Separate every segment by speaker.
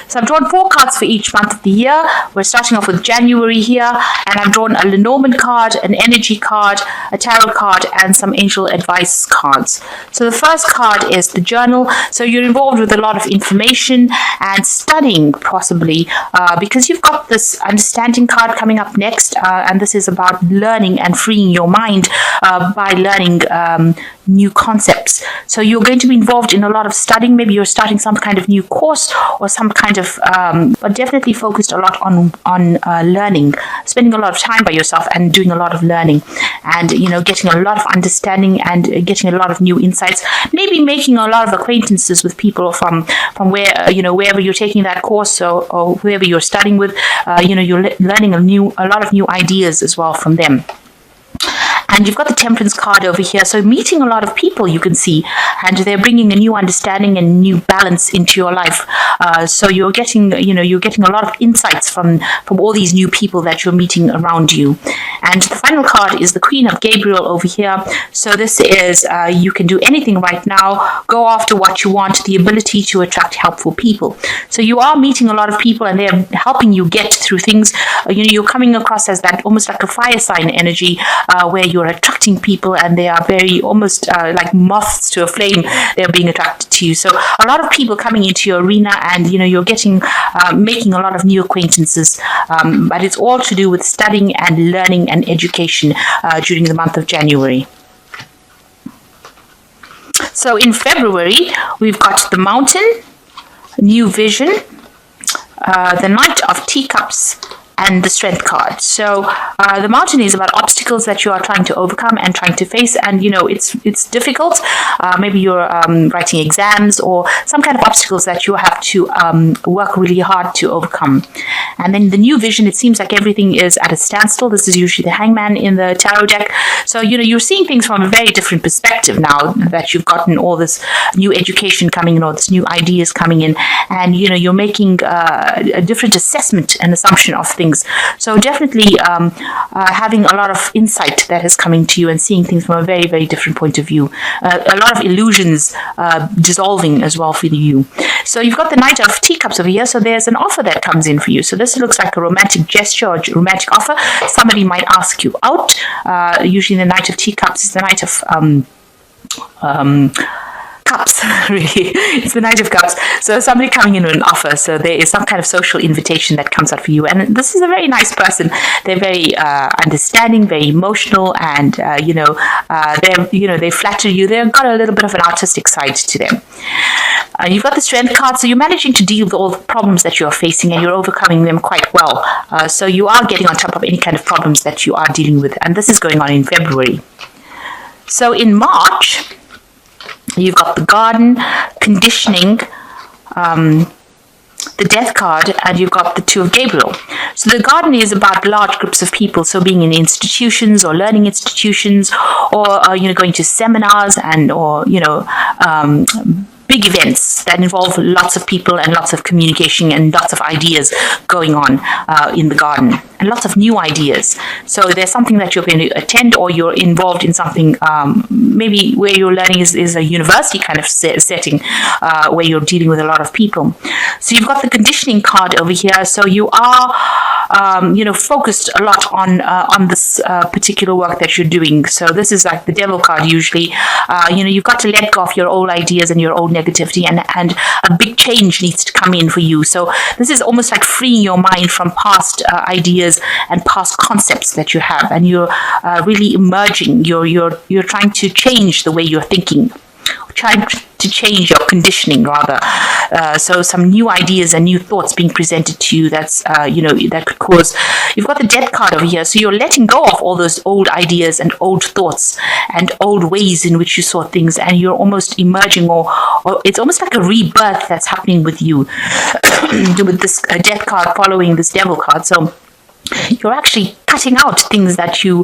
Speaker 1: So I've drawn 4 cards for each month of the year. We're starting off with January here, and I've drawn a Lenormand card, an energy card, a tarot card, and some angel advice cards. So the first card is the journal. So you're involved with a lot of information and studying, possibly, because you've got this understanding card coming up next, and this is about learning and freeing your mind by learning new concepts. So you're going to be involved in a lot of studying. Maybe you're starting some kind of new course or some kind of, but definitely focused a lot on learning, spending a lot of time by yourself and doing a lot of learning, and getting a lot of understanding and getting a lot of new insights. Maybe making a lot of acquaintances with people from where wherever you're taking that course, or whoever you're studying with. You're learning a lot of new ideas as well from them. And you've got the Temperance card over here. So meeting a lot of people, you can see, and they're bringing a new understanding and new balance into your life. So you're getting a lot of insights from all these new people that you're meeting around you. And the final card is the Queen of Gabriel over here. So this is you can do anything right now. Go after what you want. The ability to attract helpful people. So you are meeting a lot of people, and they're helping you get through things. You're coming across as that almost like a fire sign energy, where you're attracting people, and they are very almost like moths to a flame. They're being attracted to you. So a lot of people coming into your arena, and you're getting making a lot of new acquaintances. But it's all to do with studying and learning and education during the month of January. So in February, we've got the Mountain, New Vision, the Knight of Teacups, and the Strength card. So the Mountain is about obstacles that you are trying to overcome and trying to face, and it's difficult. Maybe you're writing exams or some kind of obstacles that you have to work really hard to overcome. And then the New Vision, it seems like everything is at a standstill. This is usually the Hangman in the tarot deck. So you're seeing things from a very different perspective now that you've gotten all this new education coming in, all this new ideas coming in, and you're making a different assessment and assumption of things. So definitely having a lot of insight that is coming to you and seeing things from a very, very different point of view. A lot of illusions dissolving as well for you. So you've got the Knight of Teacups over here. So there's an offer that comes in for you. So this looks like a romantic gesture or romantic offer. Somebody might ask you out. Usually the Knight of Teacups is the Knight of Cups, really. It's the Knight of Cups. So somebody coming in with an offer. So there is some kind of social invitation that comes out for you. And this is a very nice person. They're very understanding, very emotional, and they flatter you. They've got a little bit of an artistic side to them. You've got the Strength card, so you're managing to deal with all the problems that you're facing, and you're overcoming them quite well. So you are getting on top of any kind of problems that you are dealing with, and this is going on in February. So in March, you've got the Garden, Conditioning, the Death card, and you've got the Two of Gabriel. So the Garden is about large groups of people, so being in institutions or learning institutions, or going to seminars or big events that involve lots of people and lots of communication and lots of ideas going on in the Garden, and lots of new ideas. So there's something that you're going to attend, or you're involved in something maybe where you're learning is a university kind of setting where you're dealing with a lot of people. So you've got the Conditioning card over here. So you are focused a lot on this particular work that you're doing. So this is like the Devil card usually. You've got to let go of your old ideas and your old negativity, and a big change needs to come in for you. So this is almost like freeing your mind from past ideas and past concepts that you have, and you're really emerging. You're trying to change the way you're thinking, trying to change your conditioning rather. So some new ideas and new thoughts being presented to you that could cause. You've got the Death card over here, so you're letting go of all those old ideas and old thoughts and old ways in which you saw things, and you're almost emerging, or it's almost like a rebirth that's happening with you with this Death card following this Devil card. So you're actually cutting out things that you,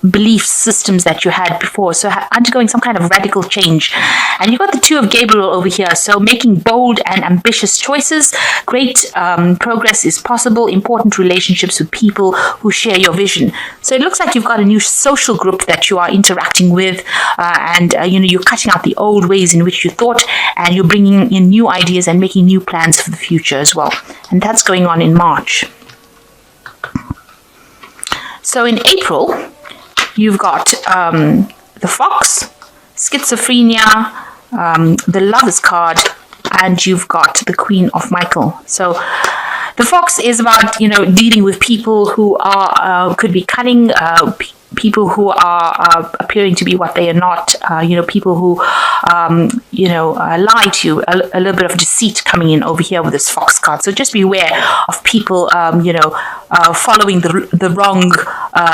Speaker 1: belief systems that you had before. So undergoing some kind of radical change. And you've got the Two of Gabriel over here. So making bold and ambitious choices. Great progress is possible. Important relationships with people who share your vision. So it looks like you've got a new social group that you are interacting with, and you're cutting out the old ways in which you thought, and you're bringing in new ideas and making new plans for the future as well. And that's going on in March. So in April, you've got the Fox, Schizophrenia, the Lovers card, and you've got the Queen of Michael. So the Fox is about, dealing with people who are, could be cunning, people who are appearing to be what they are not, people who, lie to you, a little bit of deceit coming in over here with this Fox card. So just beware of people, following the wrong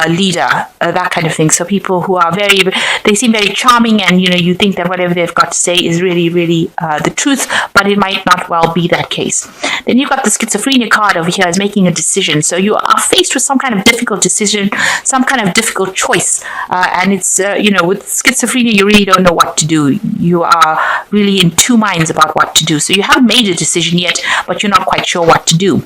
Speaker 1: leader, that kind of thing. So people who are they seem very charming, and, you think that whatever they've got to say is really, really the truth, but it might not well be that case. Then you've got the Schizophrenia card over here as making a decision. So you are faced with some kind of difficult decision, some kind of difficult choice, and it's with schizophrenia you really don't know what to do. You are really in two minds about what to do. So you haven't made a decision yet, but you're not quite sure what to do.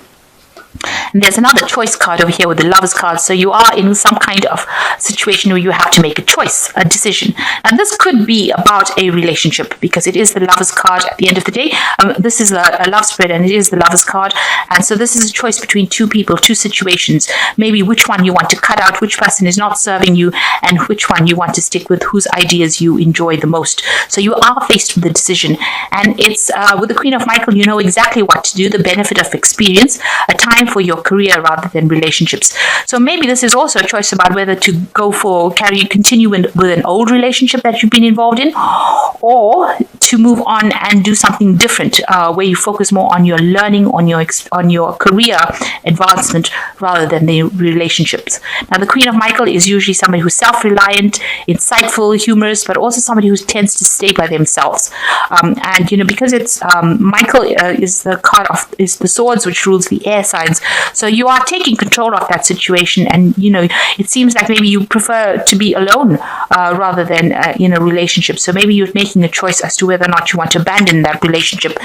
Speaker 1: And there's another choice card over here with the Lovers card. So you are in some kind of situation where you have to make a choice, a decision. And this could be about a relationship, because it is the Lovers card at the end of the day. This is a love spread, and it is the Lovers card. And so this is a choice between two people, two situations. Maybe which one you want to cut out, which person is not serving you, and which one you want to stick with, whose ideas you enjoy the most. So you are faced with a decision. And it's with the Queen of Michael, you know exactly what to do, the benefit of experience, a time for your career rather than relationships. So maybe this is also a choice about whether to continue with an old relationship that you've been involved in, or to move on and do something different, where you focus more on your learning, on your career advancement rather than the relationships. Now, the Queen of Michael is usually somebody who's self-reliant, insightful, humorous, but also somebody who tends to stay by themselves. And because it's Michael is the swords, which rules the air signs. So you are taking control of that situation, and it seems like maybe you prefer to be alone rather than in a relationship. So maybe you're making a choice as to whether or not you want to abandon that relationship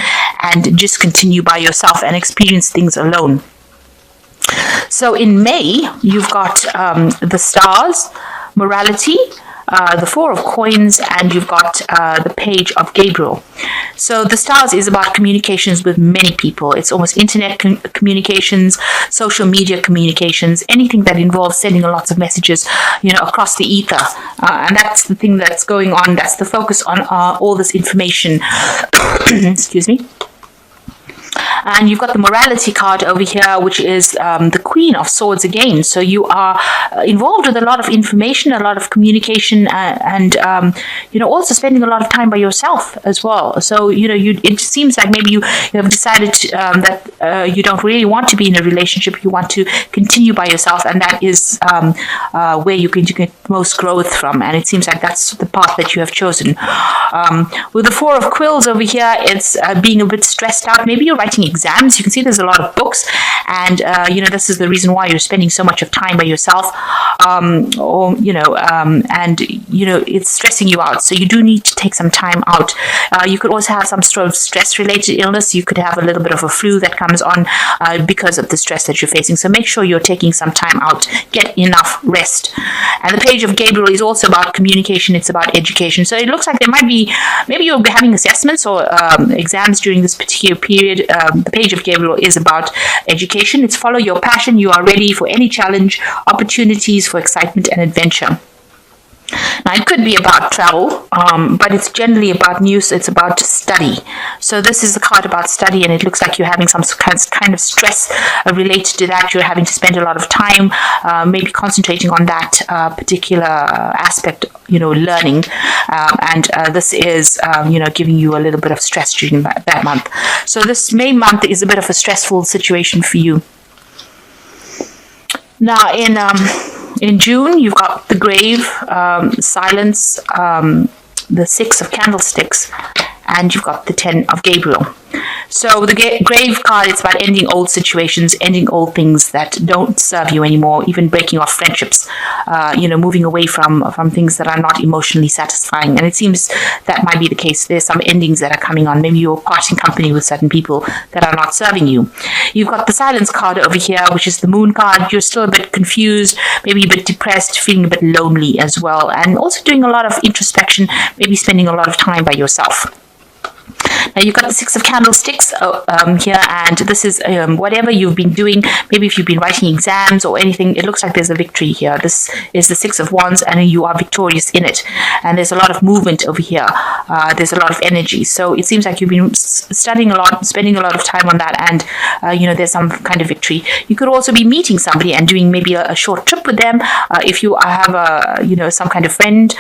Speaker 1: and just continue by yourself and experience things alone. So in May, you've got the Stars, Morality, the Four of Coins, and you've got the Page of Gabriel. So the Stars is about communications with many people. It's almost internet communications, social media communications, anything that involves sending lots of messages, across the ether. And that's the thing that's going on. That's the focus on all this information. Excuse me. And you've got the Morality card over here, which is the Queen of Swords again. So you are involved with a lot of information, a lot of communication, and also spending a lot of time by yourself as well. So it seems like maybe you have decided that you don't really want to be in a relationship. You want to continue by yourself, and that is where you can get most growth from. And it seems like that's the path that you have chosen. With the Four of Quills over here, it's being a bit stressed out. Maybe you're writing exams. You can see there's a lot of books, and this is the reason why you're spending so much of time by yourself, it's stressing you out. So you do need to take some time out. You could also have some sort of stress-related illness. You could have a little bit of a flu that comes on because of the stress that you're facing. So make sure you're taking some time out. Get enough rest. And the Page of Gabriel is also about communication. It's about education. So it looks like there might be, maybe you'll be having assessments or exams during this particular period. The Page of Gabriel is about education. It's follow your passion. You are ready for any challenge, opportunities for excitement and adventure. Now, it could be about travel, but it's generally about news. It's about study. So this is a card about study, and it looks like you're having some kind of stress related to that. You're having to spend a lot of time maybe concentrating on that particular aspect, learning. And this is, giving you a little bit of stress during that month. So this May month is a bit of a stressful situation for you. Now, in June, you've got the Grave, Silence, the Six of Candlesticks, and you've got the Ten of Gabriel. So the grave card is about ending old situations, ending old things that don't serve you anymore, even breaking off friendships, moving away from things that are not emotionally satisfying. And it seems that might be the case. There's some endings that are coming on. Maybe you're parting company with certain people that are not serving you. You've got the silence card over here, which is the moon card. You're still a bit confused, maybe a bit depressed, feeling a bit lonely as well, and also doing a lot of introspection, maybe spending a lot of time by yourself. Now you've got the Six of Candlesticks here, and this is whatever you've been doing. Maybe if you've been writing exams or anything, it looks like there's a victory here. This is the Six of Wands, and you are victorious in it. And there's a lot of movement over here. There's a lot of energy. So it seems like you've been studying a lot, spending a lot of time on that, and there's some kind of victory. You could also be meeting somebody and doing maybe a short trip with them. If you have some kind of friend,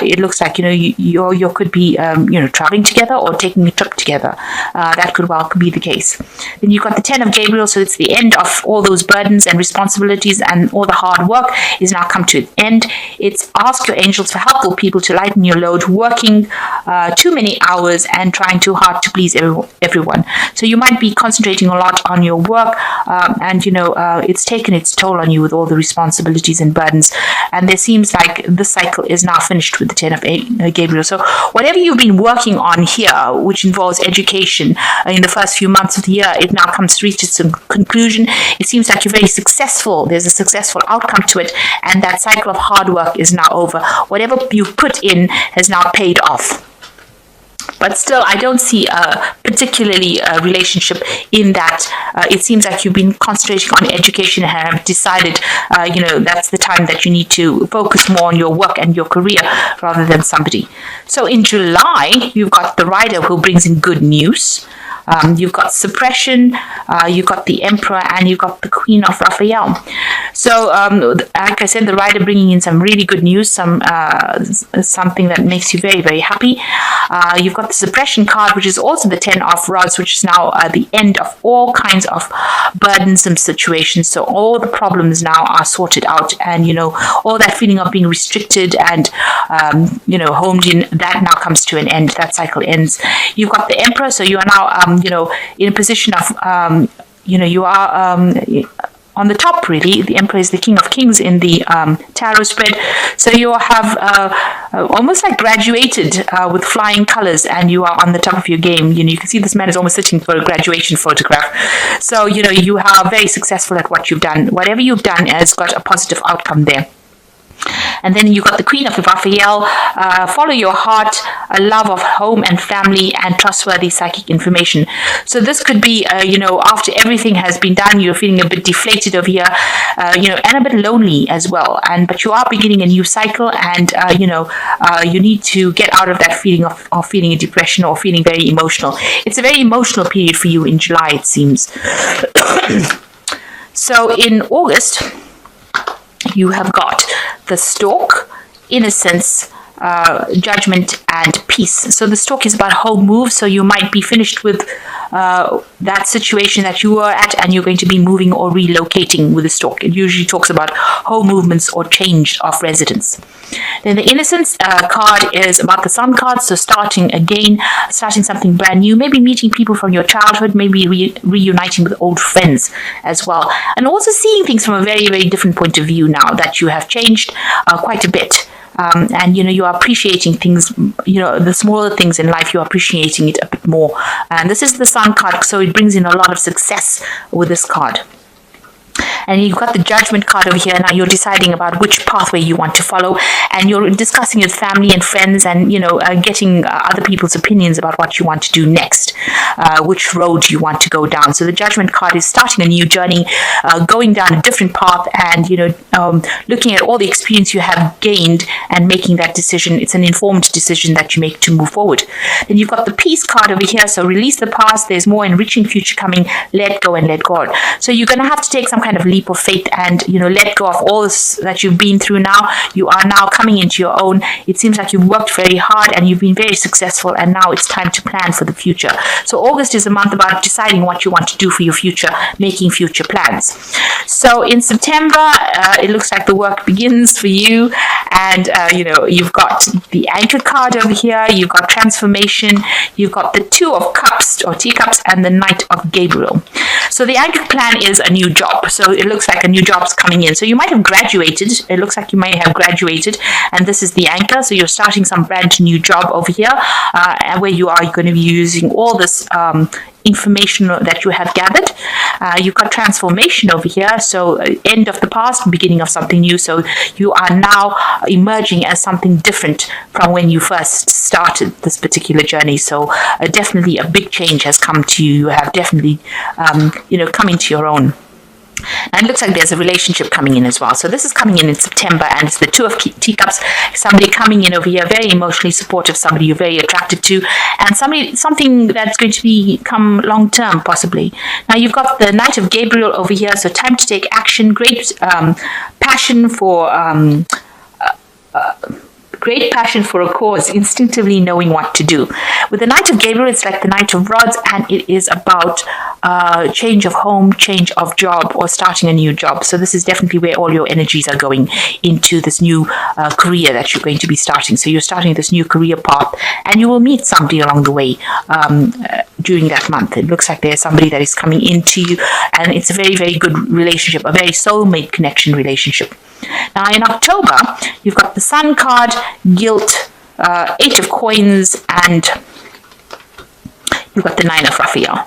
Speaker 1: it looks like you could be traveling together or taking a trip together. That could well be the case. Then you've got the Ten of Gabriel, so it's the end of all those burdens and responsibilities, and all the hard work is now come to an end. It's ask your angels for helpful people to lighten your load, working too many hours and trying too hard to please everyone. So you might be concentrating a lot on your work, and it's taken its toll on you with all the responsibilities and burdens. And there seems like this cycle is now finished with the Ten of Gabriel. So whatever you've been working on here, which involves education in the first few months of the year, it now reaches some conclusion. It seems like you're very successful. There's a successful outcome to it, and that cycle of hard work is now over. Whatever you've put in has now paid off. But still, I don't see particularly a relationship in that. It seems like you've been concentrating on education and have decided, that's the time that you need to focus more on your work and your career rather than somebody. So in July, you've got the Rider who brings in good news. You've got suppression, you've got the Emperor, and you've got the Queen of Raphael. So, like I said, the Rider bringing in some really good news, something that makes you very, very happy. You've got the suppression card, which is also the Ten of Rods, which is now the end of all kinds of burdensome situations. So all the problems now are sorted out, and all that feeling of being restricted and homed in, that now comes to an end. That cycle ends. You've got the Emperor, so you are now in a position of you are on the top, really. The Emperor is the King of Kings in the tarot spread. So you have almost like graduated with flying colors, and you are on the top of your game. You can see this man is almost sitting for a graduation photograph. So, you are very successful at what you've done. Whatever you've done has got a positive outcome there. And then you've got the Queen of Raphael, follow your heart, a love of home and family, and trustworthy psychic information. So this could be, after everything has been done, you're feeling a bit deflated over here, and a bit lonely as well. But you are beginning a new cycle, and, you need to get out of that feeling of feeling a depression or feeling very emotional. It's a very emotional period for you in July, it seems. So in August, you have got the Stork, Innocence, Judgment, and Peace. So the Stork is about home move, so you might be finished with that situation that you were at, and you're going to be moving or relocating with the Stork. It usually talks about home movements or change of residence. Then the Innocence card is about the Sun card, so starting again, starting something brand new, maybe meeting people from your childhood, maybe reuniting with old friends as well, and also seeing things from a very, very different point of view now that you have changed quite a bit. And you are appreciating things, the smaller things in life, you're appreciating it a bit more. And this is the Sun card, so it brings in a lot of success with this card. And you've got the Judgment card over here. Now you're deciding about which pathway you want to follow, and you're discussing with family and friends, and getting other people's opinions about what you want to do next, which road you want to go down. So the Judgment card is starting a new journey, going down a different path, and looking at all the experience you have gained and making that decision. It's an informed decision that you make to move forward. Then you've got the Peace card over here. So release the past. There's more enriching future coming. Let go and let God. So you're going to have to take some kind of leap of faith and, let go of all this that you've been through now. You are now coming into your own. It seems like you've worked very hard and you've been very successful, and now it's time to plan for the future. So August is a month about deciding what you want to do for your future, making future plans. So in September, it looks like the work begins for you, and you've got the Anchor card over here, you've got transformation, you've got the Two of Cups or Teacups, and the Knight of Gabriel. So the Anchor plan is a new job. So it looks like a new job's coming in. So you might have graduated. It looks like you may have graduated, and this is the Anchor. So you're starting some brand new job over here, where you are going to be using all this information that you have gathered. You've got transformation over here, so end of the past, beginning of something new. So you are now emerging as something different from when you first started this particular journey. So definitely a big change has come to you. You have definitely come into your own. And it looks like there's a relationship coming in as well. So this is coming in September, and it's the Two of Teacups. Somebody coming in over here, very emotionally supportive, somebody you're very attracted to, and something that's going to become long term, possibly. Now you've got the Knight of Gabriel over here, so time to take action. Passion for great passion for a cause, instinctively knowing what to do. With the Knight of Gabriel, it's like the Knight of Rods, and it is about change of home, change of job, or starting a new job. So this is definitely where all your energies are going into this new career that you're going to be starting. So you're starting this new career path, and you will meet somebody along the way during that month. It looks like there's somebody that is coming into you, and it's a very, very good relationship, a very soulmate connection relationship. Now in October, you've got the Sun card, Guilt, Eight of Coins, and you've got the Nine of Raphael.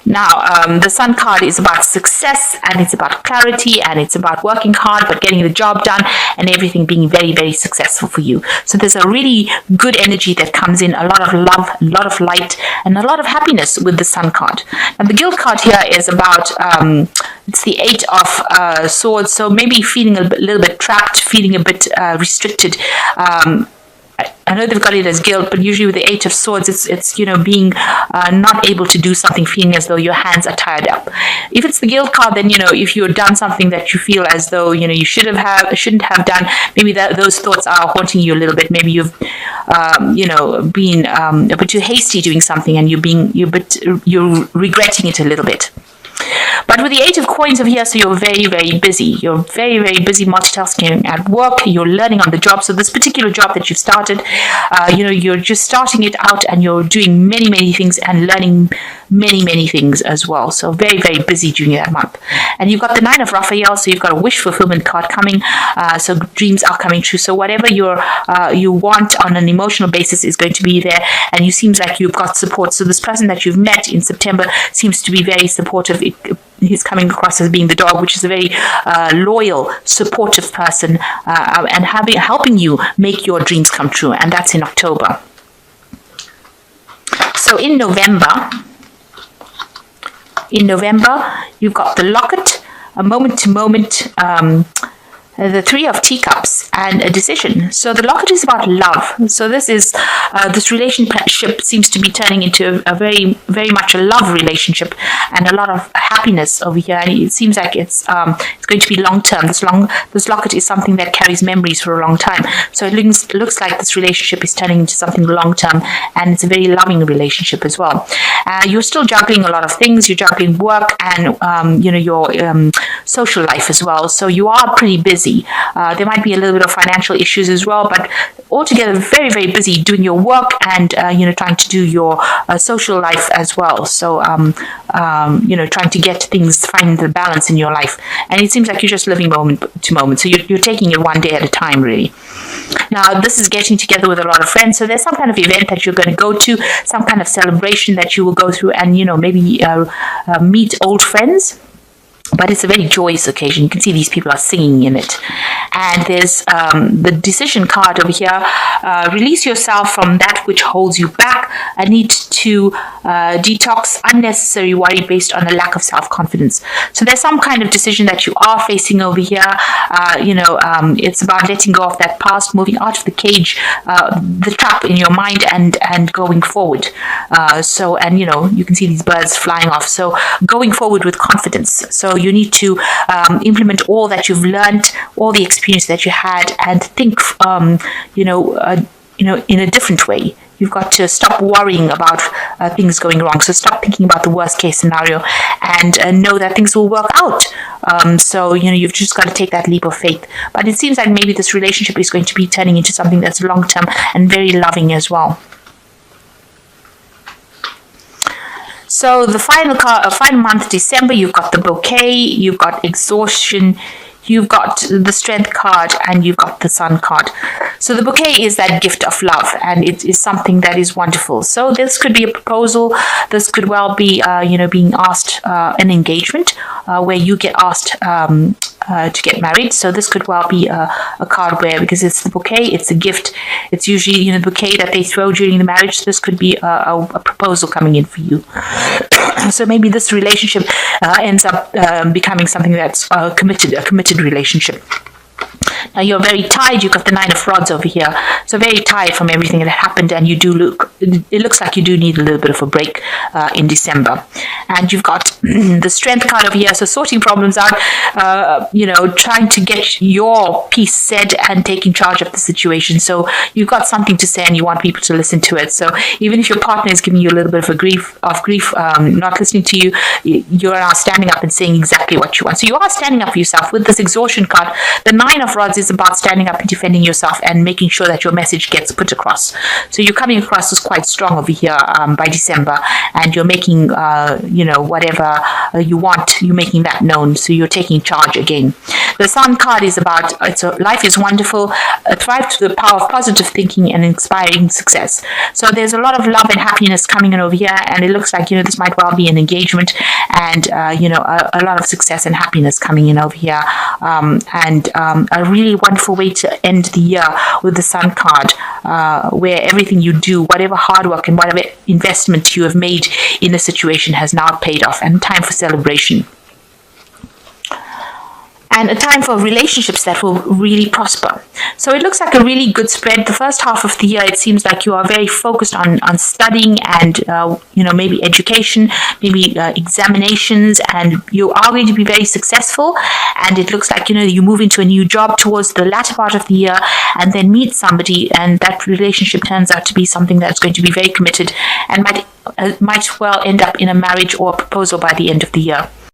Speaker 1: Now, the Sun card is about success, and it's about clarity, and it's about working hard but getting the job done, and everything being very, very successful for you. So there's a really good energy that comes in, a lot of love, a lot of light, and a lot of happiness with the Sun card. And the Guilt card here is about, it's the Eight of Swords, so maybe feeling a little bit trapped, feeling a bit restricted. I know they've got it as guilt, but usually with the Eight of Swords, it's being not able to do something, feeling as though your hands are tied up. If it's the guilt card, then if you've done something that you feel as though you shouldn't have done, maybe those thoughts are haunting you a little bit. Maybe you've been a bit too hasty doing something, and you're regretting it a little bit. But with the Eight of Coins over here, so you're very, very busy. You're very, very busy multitasking at work. You're learning on the job. So this particular job that you've started, you're just starting it out, and you're doing many, many things and learning many, many things as well. So very, very busy during that month. And you've got the Nine of Raphael, so you've got a wish fulfillment card coming. So dreams are coming true. So whatever you want on an emotional basis is going to be there, and it seems like you've got support. So this person that you've met in September seems to be very supportive. He's coming across as being the dog, which is a very loyal, supportive person, and helping you make your dreams come true. And that's in October. So in November, you've got the Locket, a moment-to-moment, the Three of Teacups, and a decision. So the Locket is about love. So this relationship seems to be turning into a very, very much a love relationship, and a lot of happiness over here. And it seems like it's going to be long term. This Locket is something that carries memories for a long time. So it looks like this relationship is turning into something long term, and it's a very loving relationship as well. You're still juggling a lot of things. You're juggling work and your social life as well. So you are pretty busy. There might be a little bit of financial issues as well, but altogether very, very busy doing your work and trying to do your social life as well. So trying to get things, find the balance in your life. And it seems like you're just living moment to moment. So you're taking it one day at a time, really. Now, this is getting together with a lot of friends. So there's some kind of event that you're going to go to, some kind of celebration that you will go through, and maybe meet old friends. But it's a very joyous occasion. You can see these people are singing in it. And there's the decision card over here. Release yourself from that which holds you back. A need to detox unnecessary worry based on a lack of self-confidence. So there's some kind of decision that you are facing over here. It's about letting go of that past, moving out of the cage, the trap in your mind, and going forward. You can see these birds flying off. So going forward with confidence. So you need to implement all that you've learned, all the experience that you had, and think, in a different way. You've got to stop worrying about things going wrong. So stop thinking about the worst case scenario and know that things will work out. You've just got to take that leap of faith. But it seems like maybe this relationship is going to be turning into something that's long-term and very loving as well. So the final month, December, you've got the bouquet, you've got exhaustion, you've got the strength card, and you've got the sun card. So the bouquet is that gift of love, and it is something that is wonderful. So this could be a proposal. This could well be, being asked an engagement where you get asked to get married. So this could well be a card where, because it's the bouquet, it's a gift. It's usually, the bouquet that they throw during the marriage. So this could be a proposal coming in for you. So maybe this relationship ends up becoming something that's a committed relationship. Now you're very tired. You've got the 9 of Rods over here, so very tired from everything that happened, and it looks like you do need a little bit of a break in December. And you've got the strength card over here, so sorting problems out, trying to get your piece said and taking charge of the situation. So you've got something to say and you want people to listen to it. So even if your partner is giving you a little bit of grief, not listening to you, you're now standing up and saying exactly what you want. So you are standing up for yourself. With this exhaustion card, the 9 of Rods is about standing up and defending yourself and making sure that your message gets put across. So you're coming across as quite strong over here by December, and you're making, whatever you want, you're making that known. So you're taking charge again. The Sun card is about, life is wonderful, thrive through the power of positive thinking and inspiring success. So there's a lot of love and happiness coming in over here, and it looks like, this might well be an engagement, and, a lot of success and happiness coming in over here, and a really wonderful way to end the year with the Sun card, where everything you do, whatever hard work and whatever investment you have made in a situation has now paid off, and time for celebration. And a time for relationships that will really prosper. So it looks like a really good spread. The first half of the year, it seems like you are very focused on studying and, maybe education, maybe examinations, and you are going to be very successful. And it looks like, you move into a new job towards the latter part of the year and then meet somebody, and that relationship turns out to be something that's going to be very committed and might well end up in a marriage or a proposal by the end of the year.